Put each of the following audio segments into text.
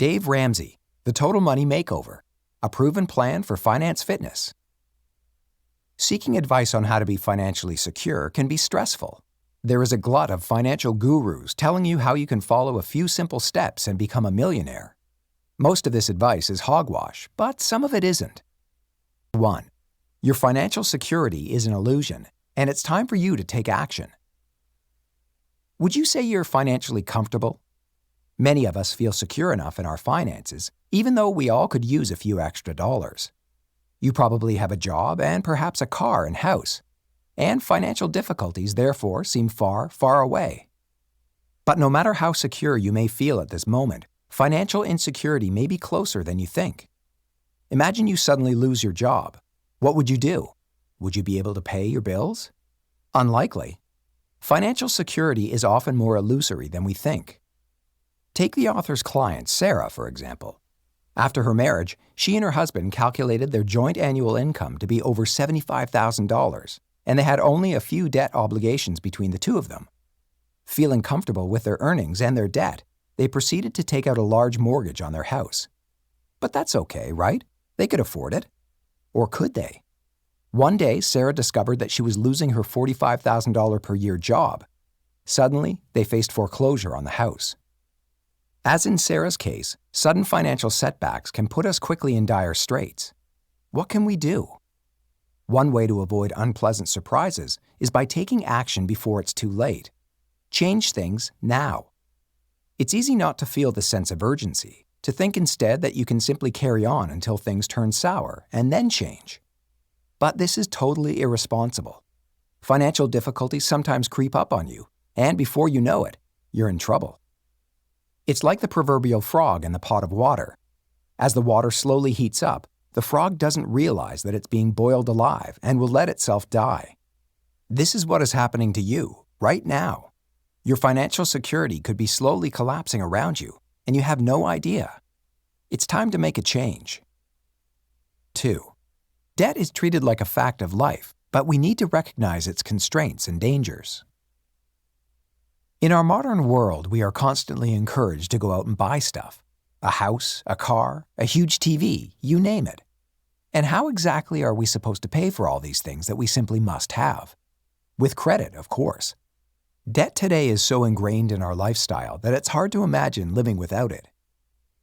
Dave Ramsey, The Total Money Makeover, a proven plan for finance fitness. Seeking advice on how to be financially secure can be stressful. There is a glut of financial gurus telling you how you can follow a few simple steps and become a millionaire. Most of this advice is hogwash, but some of it isn't. 1. Your financial security is an illusion, and it's time for you to take action. Would you say you're financially comfortable? Many of us feel secure enough in our finances, even though we all could use a few extra dollars. You probably have a job and perhaps a car and house, and financial difficulties therefore seem far, far away. But no matter how secure you may feel at this moment, financial insecurity may be closer than you think. Imagine you suddenly lose your job. What would you do? Would you be able to pay your bills? Unlikely. Financial security is often more illusory than we think. Take the author's client, Sarah, for example. After her marriage, she and her husband calculated their joint annual income to be over $75,000, and they had only a few debt obligations between the two of them. Feeling comfortable with their earnings and their debt, they proceeded to take out a large mortgage on their house. But that's okay, right? They could afford it. Or could they? One day, Sarah discovered that she was losing her $45,000 per year job. Suddenly, they faced foreclosure on the house. As in Sarah's case, sudden financial setbacks can put us quickly in dire straits. What can we do? One way to avoid unpleasant surprises is by taking action before it's too late. Change things now. It's easy not to feel the sense of urgency, to think instead that you can simply carry on until things turn sour and then change. But this is totally irresponsible. Financial difficulties sometimes creep up on you, and before you know it, you're in trouble. It's like the proverbial frog in the pot of water. As the water slowly heats up, the frog doesn't realize that it's being boiled alive and will let itself die. This is what is happening to you right now. Your financial security could be slowly collapsing around you, and you have no idea. It's time to make a change. 2. Debt is treated like a fact of life, but we need to recognize its constraints and dangers. In our modern world, we are constantly encouraged to go out and buy stuff. A house, a car, a huge TV, you name it. And how exactly are we supposed to pay for all these things that we simply must have? With credit, of course. Debt today is so ingrained in our lifestyle that it's hard to imagine living without it.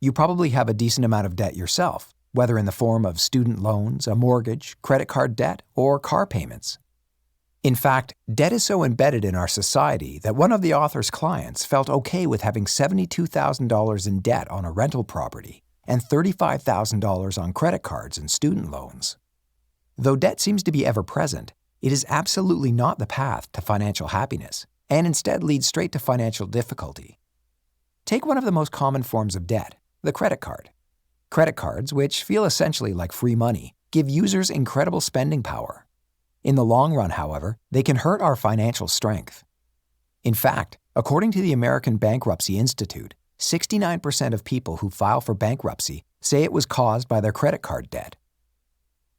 You probably have a decent amount of debt yourself, whether in the form of student loans, a mortgage, credit card debt, or car payments. In fact, debt is so embedded in our society that one of the author's clients felt okay with having $72,000 in debt on a rental property and $35,000 on credit cards and student loans. Though debt seems to be ever present, it is absolutely not the path to financial happiness, and instead leads straight to financial difficulty. Take one of the most common forms of debt, the credit card. Credit cards, which feel essentially like free money, give users incredible spending power. In the long run, however, they can hurt our financial strength. In fact, according to the American Bankruptcy Institute, 69% of people who file for bankruptcy say it was caused by their credit card debt.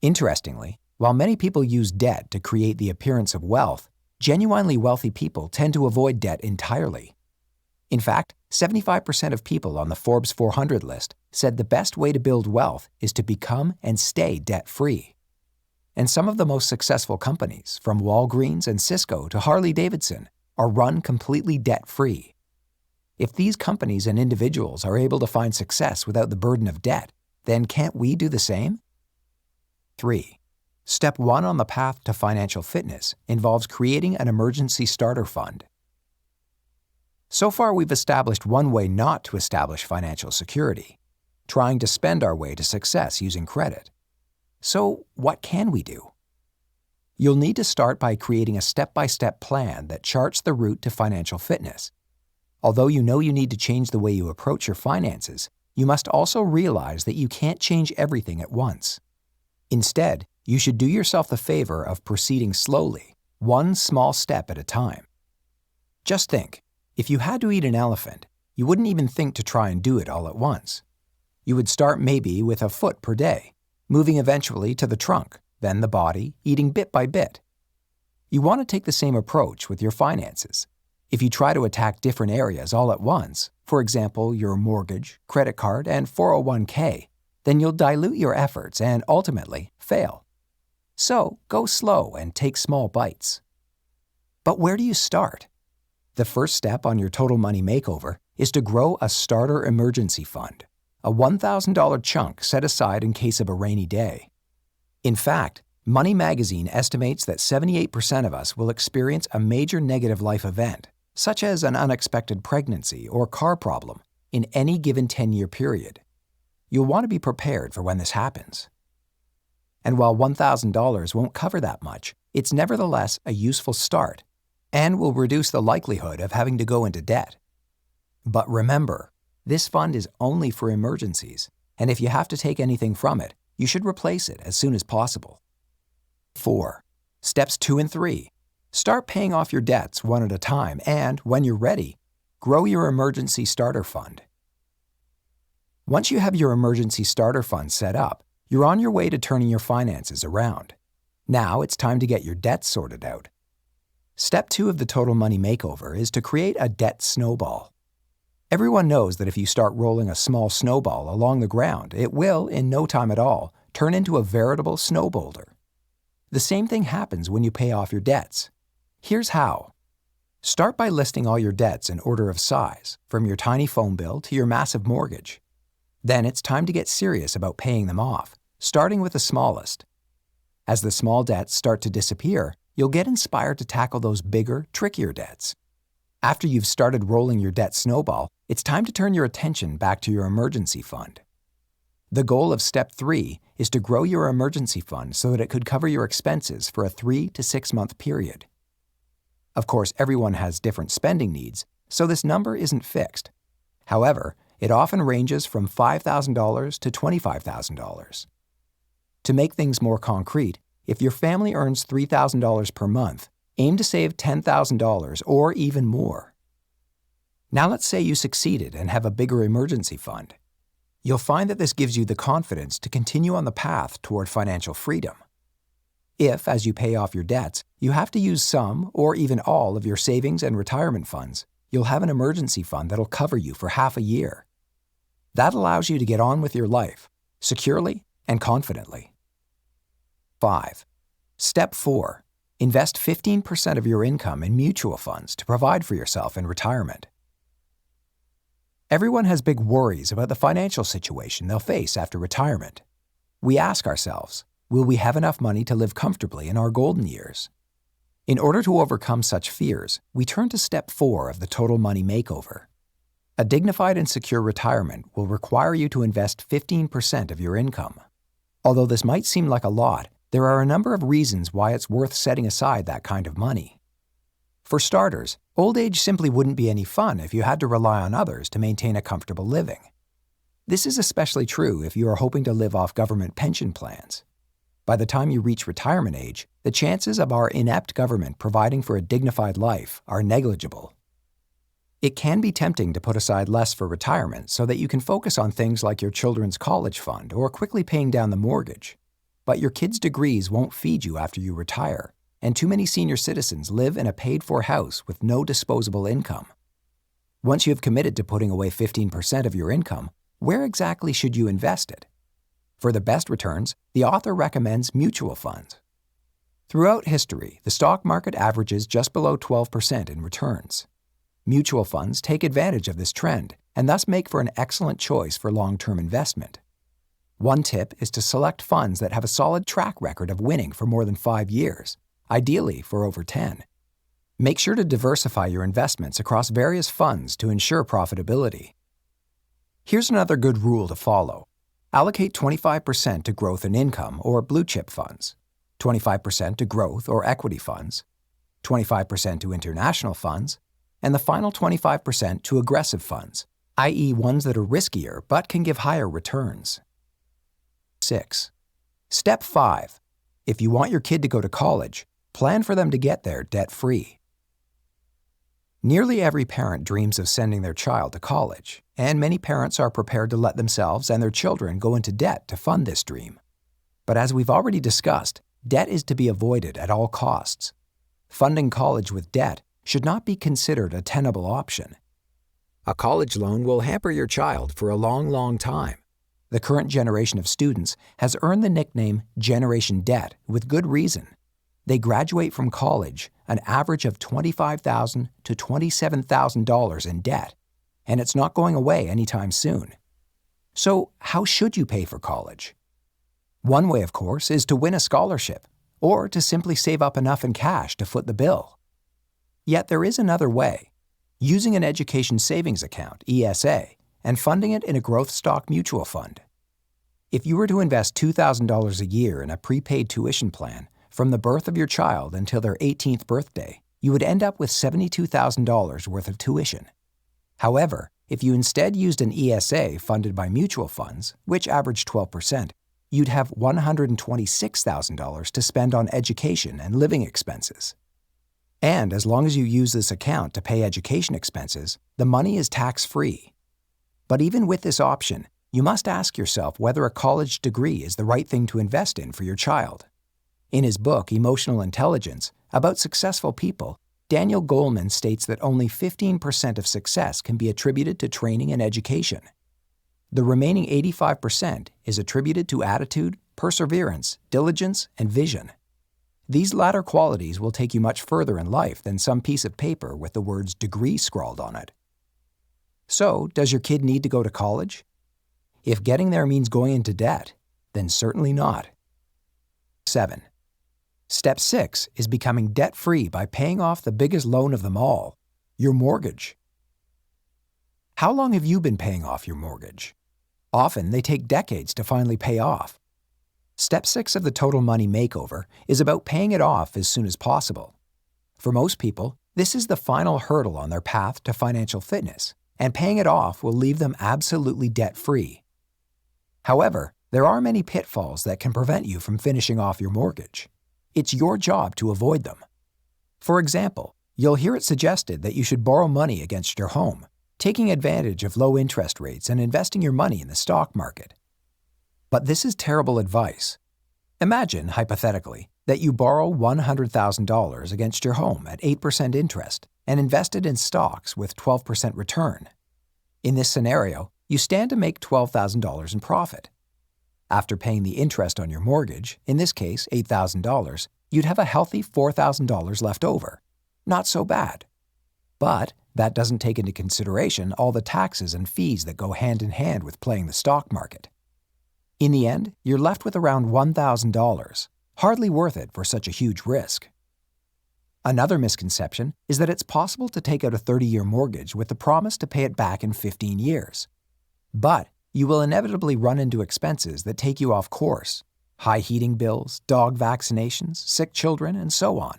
Interestingly, while many people use debt to create the appearance of wealth, genuinely wealthy people tend to avoid debt entirely. In fact, 75% of people on the Forbes 400 list said the best way to build wealth is to become and stay debt-free. And some of the most successful companies, from Walgreens and Cisco to Harley-Davidson, are run completely debt-free. If these companies and individuals are able to find success without the burden of debt, then can't we do the same? 3. Step 1 on the path to financial fitness involves creating an emergency starter fund. So far, we've established one way not to establish financial security, trying to spend our way to success using credit. So, what can we do? You'll need to start by creating a step-by-step plan that charts the route to financial fitness. Although you know you need to change the way you approach your finances, you must also realize that you can't change everything at once. Instead, you should do yourself the favor of proceeding slowly, one small step at a time. Just think, if you had to eat an elephant, you wouldn't even think to try and do it all at once. You would start maybe with a foot per day, moving eventually to the trunk, then the body, eating bit by bit. You want to take the same approach with your finances. If you try to attack different areas all at once, for example, your mortgage, credit card, and 401k, then you'll dilute your efforts and ultimately fail. So go slow and take small bites. But where do you start? The first step on your Total Money Makeover is to grow a starter emergency fund, a $1,000 chunk set aside in case of a rainy day. In fact, Money Magazine estimates that 78% of us will experience a major negative life event, such as an unexpected pregnancy or car problem, in any given 10-year period. You'll want to be prepared for when this happens. And while $1,000 won't cover that much, it's nevertheless a useful start and will reduce the likelihood of having to go into debt. But remember, this fund is only for emergencies, and if you have to take anything from it, you should replace it as soon as possible. 4. Steps 2 and 3. Start paying off your debts one at a time and, when you're ready, grow your emergency starter fund. Once you have your emergency starter fund set up, you're on your way to turning your finances around. Now it's time to get your debts sorted out. Step 2 of the Total Money Makeover is to create a debt snowball. Everyone knows that if you start rolling a small snowball along the ground, it will, in no time at all, turn into a veritable snow boulder. The same thing happens when you pay off your debts. Here's how. Start by listing all your debts in order of size, from your tiny phone bill to your massive mortgage. Then it's time to get serious about paying them off, starting with the smallest. As the small debts start to disappear, you'll get inspired to tackle those bigger, trickier debts. After you've started rolling your debt snowball, it's time to turn your attention back to your emergency fund. The goal of Step 3 is to grow your emergency fund so that it could cover your expenses for a 3 to 6 month period. Of course, everyone has different spending needs, so this number isn't fixed. However, it often ranges from $5,000 to $25,000. To make things more concrete, if your family earns $3,000 per month, aim to save $10,000 or even more. Now let's say you succeeded and have a bigger emergency fund. You'll find that this gives you the confidence to continue on the path toward financial freedom. If, as you pay off your debts, you have to use some or even all of your savings and retirement funds, you'll have an emergency fund that'll cover you for half a year. That allows you to get on with your life, securely and confidently. 5. Step 4. Invest 15% of your income in mutual funds to provide for yourself in retirement. Everyone has big worries about the financial situation they'll face after retirement. We ask ourselves, will we have enough money to live comfortably in our golden years? In order to overcome such fears, we turn to Step 4 of the Total Money Makeover. A dignified and secure retirement will require you to invest 15% of your income. Although this might seem like a lot, there are a number of reasons why it's worth setting aside that kind of money. For starters, old age simply wouldn't be any fun if you had to rely on others to maintain a comfortable living. This is especially true if you are hoping to live off government pension plans. By the time you reach retirement age, the chances of our inept government providing for a dignified life are negligible. It can be tempting to put aside less for retirement so that you can focus on things like your children's college fund or quickly paying down the mortgage. But your kids' degrees won't feed you after you retire, and too many senior citizens live in a paid-for house with no disposable income. Once you have committed to putting away 15% of your income, where exactly should you invest it? For the best returns, the author recommends mutual funds. Throughout history, the stock market averages just below 12% in returns. Mutual funds take advantage of this trend and thus make for an excellent choice for long-term investment. One tip is to select funds that have a solid track record of winning for more than 5 years, ideally for over 10. Make sure to diversify your investments across various funds to ensure profitability. Here's another good rule to follow. Allocate 25% to growth and income or blue chip funds, 25% to growth or equity funds, 25% to international funds, and the final 25% to aggressive funds, i.e. ones that are riskier but can give higher returns. 6. Step 5. If you want your kid to go to college, plan for them to get there debt-free. Nearly every parent dreams of sending their child to college, and many parents are prepared to let themselves and their children go into debt to fund this dream. But as we've already discussed, debt is to be avoided at all costs. Funding college with debt should not be considered a tenable option. A college loan will hamper your child for a long, long time. The current generation of students has earned the nickname Generation Debt with good reason. They graduate from college an average of $25,000 to $27,000 in debt, and it's not going away anytime soon. So how should you pay for college? One way, of course, is to win a scholarship, or to simply save up enough in cash to foot the bill. Yet there is another way, using an education savings account, ESA, and funding it in a growth stock mutual fund. If you were to invest $2,000 a year in a prepaid tuition plan from the birth of your child until their 18th birthday, you would end up with $72,000 worth of tuition. However, if you instead used an ESA funded by mutual funds, which average 12%, you'd have $126,000 to spend on education and living expenses. And as long as you use this account to pay education expenses, the money is tax-free. But even with this option, you must ask yourself whether a college degree is the right thing to invest in for your child. In his book, Emotional Intelligence, about successful people, Daniel Goleman states that only 15% of success can be attributed to training and education. The remaining 85% is attributed to attitude, perseverance, diligence, and vision. These latter qualities will take you much further in life than some piece of paper with the words degree scrawled on it. So, does your kid need to go to college? If getting there means going into debt, then certainly not. 7. Step 6 is becoming debt-free by paying off the biggest loan of them all, your mortgage. How long have you been paying off your mortgage? Often, they take decades to finally pay off. Step 6 of the Total Money Makeover is about paying it off as soon as possible. For most people, this is the final hurdle on their path to financial fitness, and paying it off will leave them absolutely debt-free. However, there are many pitfalls that can prevent you from finishing off your mortgage. It's your job to avoid them. For example, you'll hear it suggested that you should borrow money against your home, taking advantage of low interest rates and investing your money in the stock market. But this is terrible advice. Imagine, hypothetically, that you borrow $100,000 against your home at 8% interest and invest it in stocks with 12% return. In this scenario, you stand to make $12,000 in profit. After paying the interest on your mortgage, in this case $8,000, you'd have a healthy $4,000 left over. Not so bad. But that doesn't take into consideration all the taxes and fees that go hand in hand with playing the stock market. In the end, you're left with around $1,000, hardly worth it for such a huge risk. Another misconception is that it's possible to take out a 30-year mortgage with the promise to pay it back in 15 years. But you will inevitably run into expenses that take you off course: high heating bills, dog vaccinations, sick children, and so on.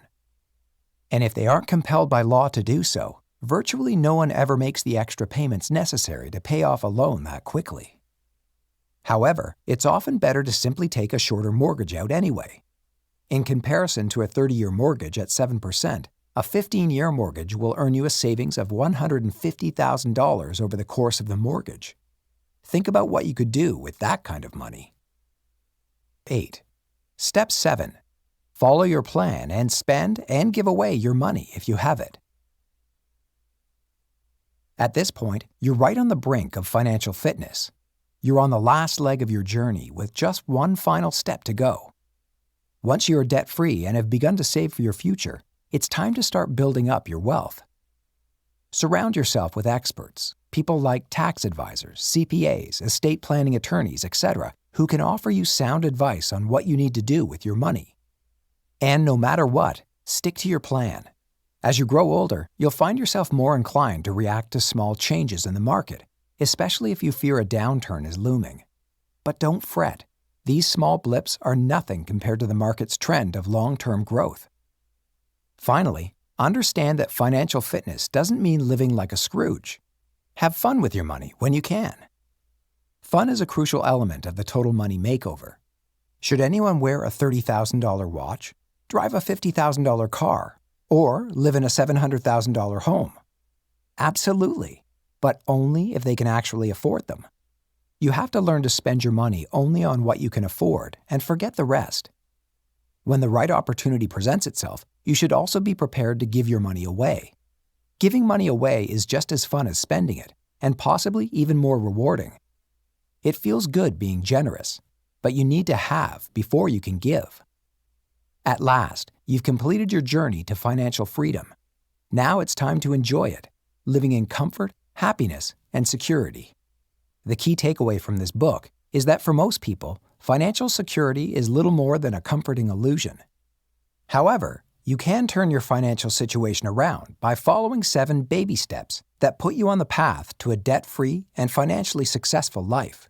And if they aren't compelled by law to do so, virtually no one ever makes the extra payments necessary to pay off a loan that quickly. However, it's often better to simply take a shorter mortgage out anyway. In comparison to a 30-year mortgage at 7%, a 15-year mortgage will earn you a savings of $150,000 over the course of the mortgage. Think about what you could do with that kind of money. 8. Step 7. Follow your plan and spend and give away your money if you have it. At this point, you're right on the brink of financial fitness. You're on the last leg of your journey with just one final step to go. Once you are debt-free and have begun to save for your future, it's time to start building up your wealth. Surround yourself with experts, people like tax advisors, CPAs, estate planning attorneys, etc., who can offer you sound advice on what you need to do with your money. And no matter what, stick to your plan. As you grow older, you'll find yourself more inclined to react to small changes in the market, especially if you fear a downturn is looming. But don't fret. These small blips are nothing compared to the market's trend of long-term growth. Finally, understand that financial fitness doesn't mean living like a Scrooge. Have fun with your money when you can. Fun is a crucial element of the Total Money Makeover. Should anyone wear a $30,000 watch, drive a $50,000 car, or live in a $700,000 home? Absolutely, but only if they can actually afford them. You have to learn to spend your money only on what you can afford and forget the rest. When the right opportunity presents itself, you should also be prepared to give your money away. Giving money away is just as fun as spending it, and possibly even more rewarding. It feels good being generous, but you need to have before you can give. At last, you've completed your journey to financial freedom. Now it's time to enjoy it, living in comfort, happiness, and security. The key takeaway from this book is that for most people, financial security is little more than a comforting illusion. However, you can turn your financial situation around by following 7 baby steps that put you on the path to a debt-free and financially successful life.